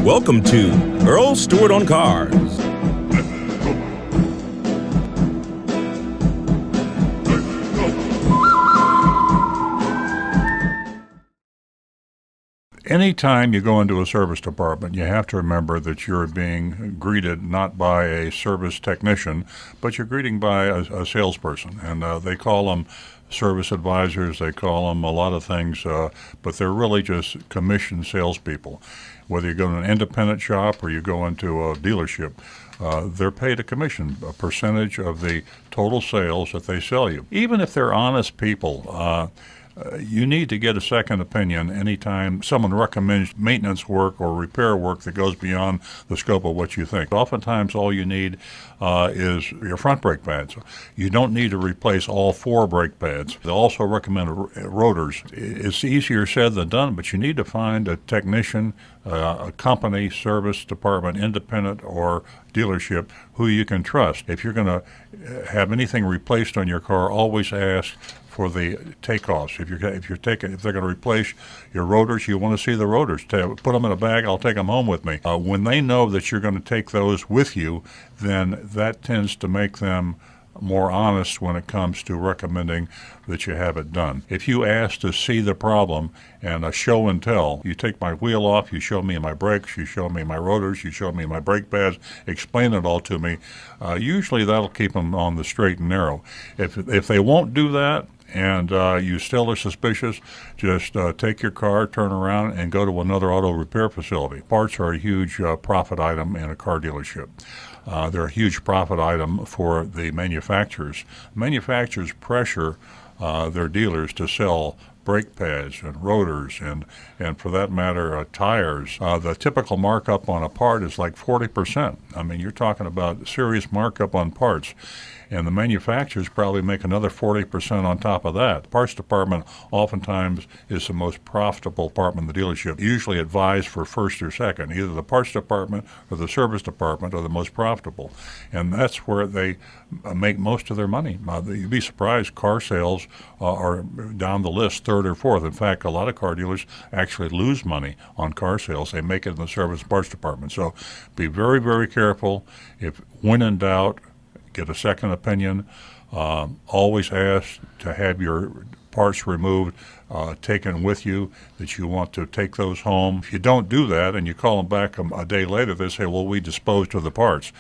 Welcome to Earl Stewart on Cars. Anytime you go into a service department, you have to remember that you're being greeted not by a service technician, but you're greeted by a salesperson. And they call them service advisors, they call them a lot of things, but they're really just commissioned salespeople. Whether you go to an independent shop or you go into a dealership, they're paid a commission, a percentage of the total sales that they sell you. Even if they're honest people, you need to get a second opinion anytime someone recommends maintenance work or repair work that goes beyond the scope of what you think. Oftentimes all you need is your front brake pads. You don't need to replace all 4 brake pads. They also recommend rotors. It's easier said than done, but you need to find a technician, a company, service department, independent, or dealership who you can trust. If you're going to have anything replaced on your car, always ask for the takeoffs. If they're going to replace your rotors, you want to see the rotors. Put them in a bag. I'll take them home with me. When they know that you're going to take those with you, then that tends to make them more honest when it comes to recommending that you have it done. If you ask to see the problem and a show and tell, you take my wheel off, you show me my brakes, you show me my rotors, you show me my brake pads, explain it all to me, usually that'll keep them on the straight and narrow. If they won't do that, and you still are suspicious, just take your car, turn around, and go to another auto repair facility. Parts are a huge profit item in a car dealership. They're a huge profit item for the manufacturers. Manufacturers pressure their dealers to sell brake pads and rotors and for that matter, tires. The typical markup on a part is like 40%. I mean, you're talking about serious markup on parts. And the manufacturers probably make another 40% on top of that. The parts department oftentimes is the most profitable department in the dealership, usually advised for first or second. Either the parts department or the service department are the most profitable. And that's where they make most of their money. You'd be surprised, car sales are down the list, 3rd or 4th. In fact, a lot of car dealers actually lose money on car sales. They make it in the service and parts department. So be very, very careful. When in doubt, get a second opinion. Always ask to have your parts removed, taken with you, that you want to take those home. If you don't do that and you call them back a day later, they say, well, we disposed of the parts.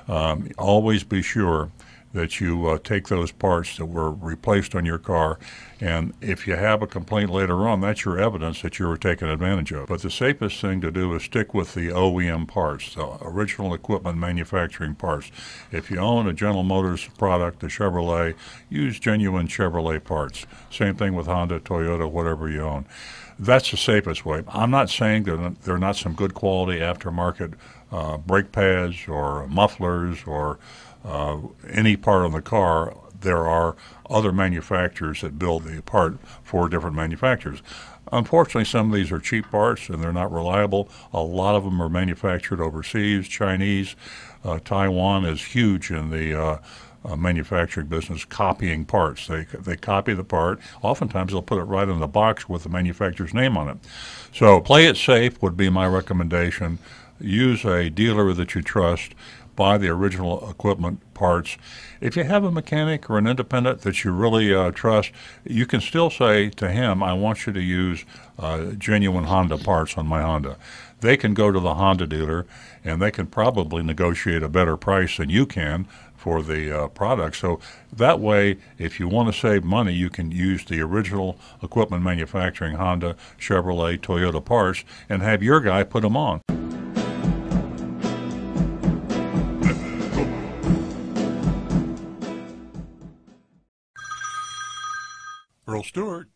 Always be sure that you take those parts that were replaced on your car, and if you have a complaint later on, that's your evidence that you were taken advantage of. But the safest thing to do is stick with the OEM parts, the original equipment manufacturing parts. If you own a General Motors product, a Chevrolet, use genuine Chevrolet parts. Same thing with Honda, Toyota, whatever you own. That's the safest way. I'm not saying there are not some good quality aftermarket brake pads or mufflers or any part on the car. There are other manufacturers that build the part for different manufacturers. Unfortunately, some of these are cheap parts and they're not reliable. A lot of them are manufactured overseas, Chinese. Taiwan is huge in the manufacturing business, copying parts. They copy the part. Oftentimes they'll put it right in the box with the manufacturer's name on it. So play it safe would be my recommendation. Use a dealer that you trust. Buy the original equipment parts. If you have a mechanic or an independent that you really trust, you can still say to him, I want you to use genuine Honda parts on my Honda. They can go to the Honda dealer and they can probably negotiate a better price than you can for the product. So that way, if you want to save money, you can use the original equipment manufacturing Honda, Chevrolet, Toyota parts and have your guy put them on. Earl Stewart.